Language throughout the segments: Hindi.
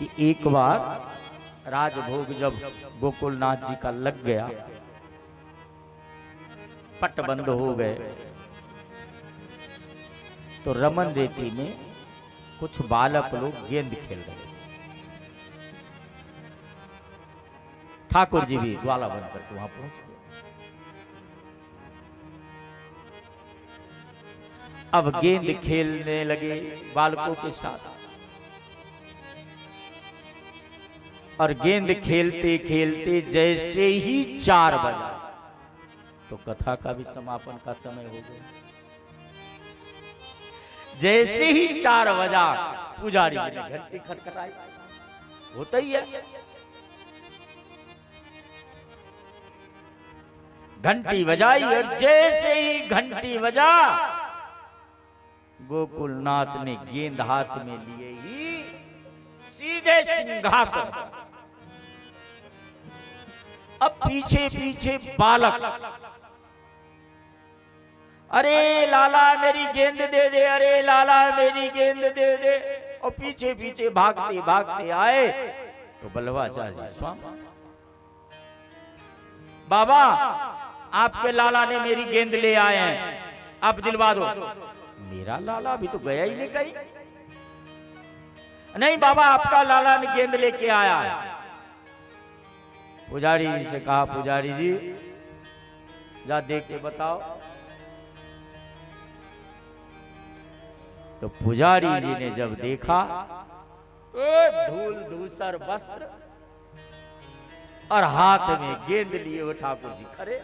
कि एक बार राजभोग जब गोकुलनाथ जी का लग गया, पट बंद हो गए, तो रमन रेती में कुछ बालक लोग गेंद खेल रहे। ठाकुर जी भी ग्वाला बन करके वहां पहुंच गए। अब गेंद खेलने लगे बालकों के साथ, और गेंद खेलते खेलते जैसे ही 4 बजा तो कथा का भी समापन का समय हो गया। जैसे ही 4 बजा पुजारी जी ने घंटी खटखटाई। होता ही है, घंटी बजाई, और जैसे ही घंटी बजा गोकुलनाथ ने गेंद हाथ में लिए ही सीधे सिंहासन। अब पीछे पीछे बालक, अरे लाला मेरी गेंद दे दे, अरे लाला मेरी गेंद दे दे, और पीछे पीछे भागते भागते आए तो बल्लवाचार्य स्वामी, बाबा आपके लाला ने मेरी गेंद ले आए हैं, आप दिलवा दो। मेरा लाला अभी तो गया ही नहीं कहीं। नहीं बाबा आपका लाला ने गेंद लेके आया है। पुजारी जी से कहा, पुजारी जी जा देख के बताओ। तो पुजारी जी ने जब देखा, धूल धूसर वस्त्र और हाथ में गेंद लिए वो ठाकुर जी खड़े।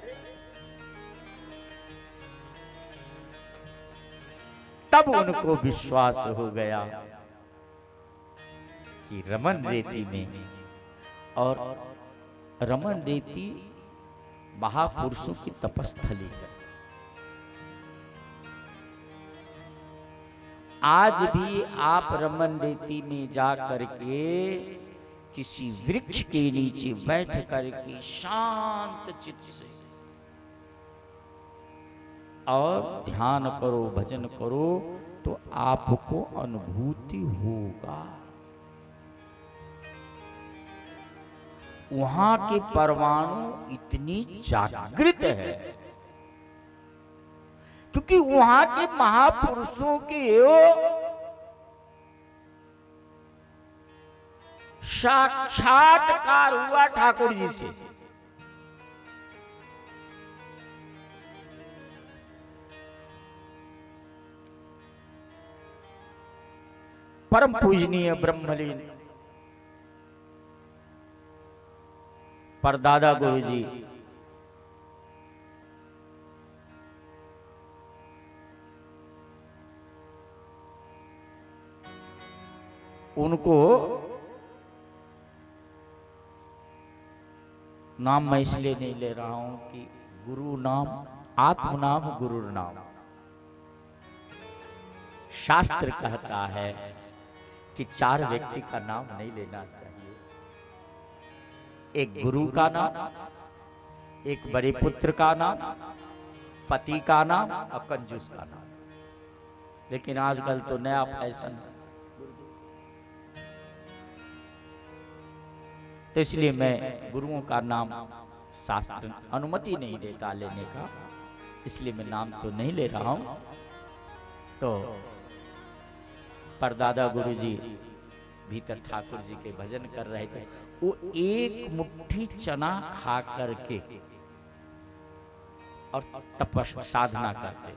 तब उनको विश्वास हो गया कि रमन रेती में, और रमन रेती महापुरुषों की तपस्थली है। आज भी आप रमन रेती में जा करके किसी वृक्ष के नीचे बैठ करके शांत चित्त से और ध्यान करो, भजन करो, तो आपको अनुभूति होगा। वहां के परमाणु इतनी जागृत है क्योंकि वहां के महापुरुषों के साक्षात्कार हुआ ठाकुर जी से। परम पूजनीय ब्रह्मलीन परदादा गुरु जी उनको नाम मैं इसलिए नहीं ले रहा हूं कि गुरु नाम आत्म नाम गुरु नाम। शास्त्र कहता है कि 4 व्यक्ति का नाम नहीं लेना चाहिए। एक गुरु का नाम, एक बड़े पुत्र का नाम, पति का नाम और कंजूस का नाम। लेकिन आजकल तो नया फैशन है, तो इसलिए मैं गुरुओं का नाम शास्त्र अनुमति नहीं देता लेने का, इसलिए मैं नाम तो नहीं ले रहा हूं। तो परदादा गुरु जी भीतर ठाकुर जी के भजन कर रहे थे। वो एक मुट्ठी चना खा करके और तपस साधना करते,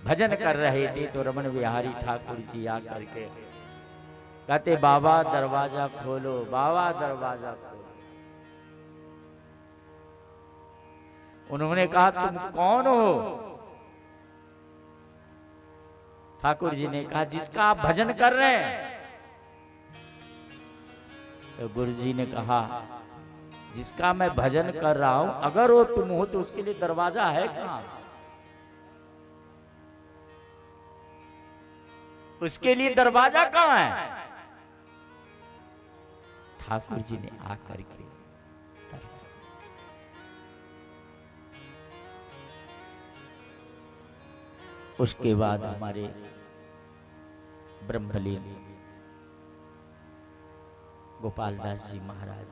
भजन कर रहे थे। तो रमन बिहारी ठाकुर जी आकर के कहते, बाबा दरवाजा खोलो, बाबा दरवाजा खोलो। उन्होंने कहा, तुम कौन हो? ठाकुर जी ने कहा, जिसका आप भजन कर रहे हैं। तो गुरु जी ने कहा, जिसका मैं भजन कर रहा हूं, अगर वो तुम हो तो उसके लिए दरवाजा है कहां? उसके लिए दरवाजा कहां है? ठाकुर जी ने आकर के दर्शन। उसके बाद हमारे ब्रह्मलीन गोपाल दास जी महाराज,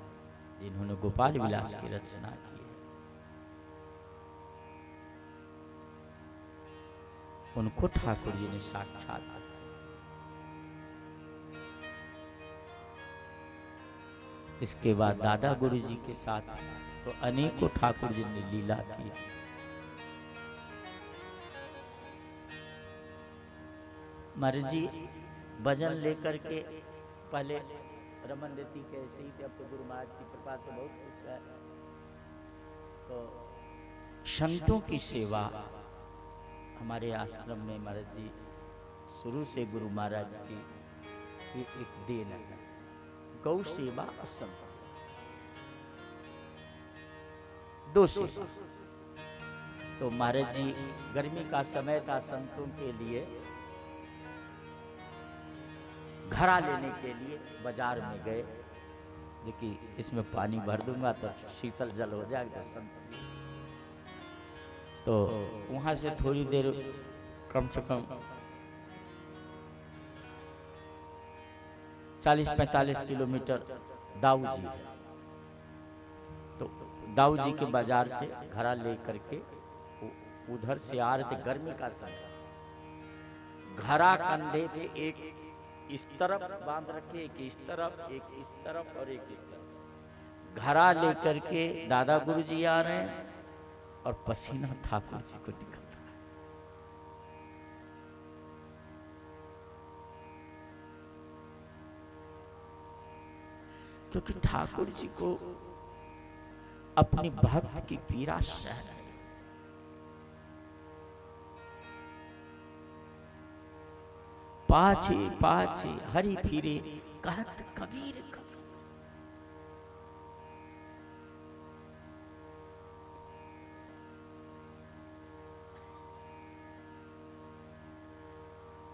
जिन्होंने गोपाल विलास की रचना की है, उनको ठाकुर जी ने साक्षात दर्शन। इसके बाद दादा गुरु जी के साथ तो अनेकों ठाकुर जी ने लीला की। महाराज जी भजन लेकर के पहले रमन देती कैसे ही थे, अब तो गुरु महाराज की कृपा से बहुत कुछ है। तो संतों की सेवा हमारे आश्रम में महाराज जी शुरू से गुरु महाराज की ये एक देन है, गौ सेवा और संत दो सेवा। तो महाराज जी गर्मी का समय था, संतों के लिए घड़ा लेने के लिए बाजार में गए। देखिए इसमें पानी भर दूंगा तो शीतल जल हो जाएगा। तो वहां से थोड़ी देर कम से कम 40-45 किलोमीटर दाऊ जी, तो दाऊ जी के बाजार से घड़ा ले करके उधर से आ रहे थे। गर्मी का समय, घड़ा कंधे पे एक इस तरफ बांध रखे, एक इस तरफ, एक इस तरफ और एक इस तरफ। घड़ा लेकर के दादा गुरु जी आ रहे हैं और पसीना ठाकुर जी को निकल रहा है। क्योंकि ठाकुर जी को अपनी भक्त की पीड़ा सह रही। पाछे पाछे हरि फिरे कहत कबीर कबीर।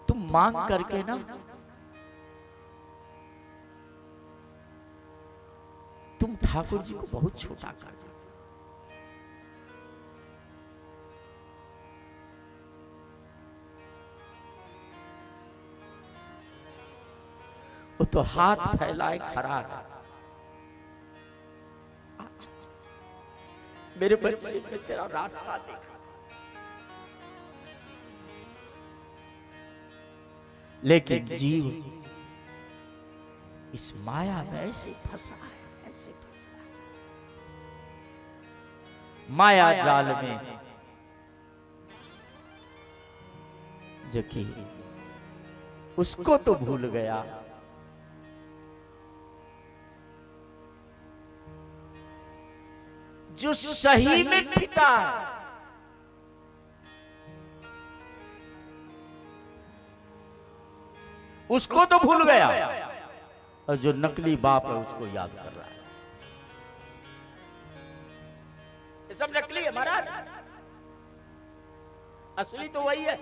तुम मांग करके ना, तुम ठाकुर जी को बहुत छोटा कर दो। वो तो हाथ फैलाए खड़ा है। मेरे बच्चे से तेरा रास्ता देखा, लेकिन जीव इस माया में ऐसे फंसा है, ऐसे फंसा है माया जाल में, जो कि उसको तो भूल गया, जो सही में पिता है। उसको तो भूल गया, और जो नकली बाप है उसको याद कर रहा है। ये सब नकली है महाराज, असली तो वही है।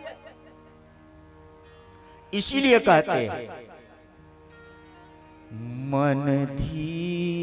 इसीलिए कहते हैं मन धीर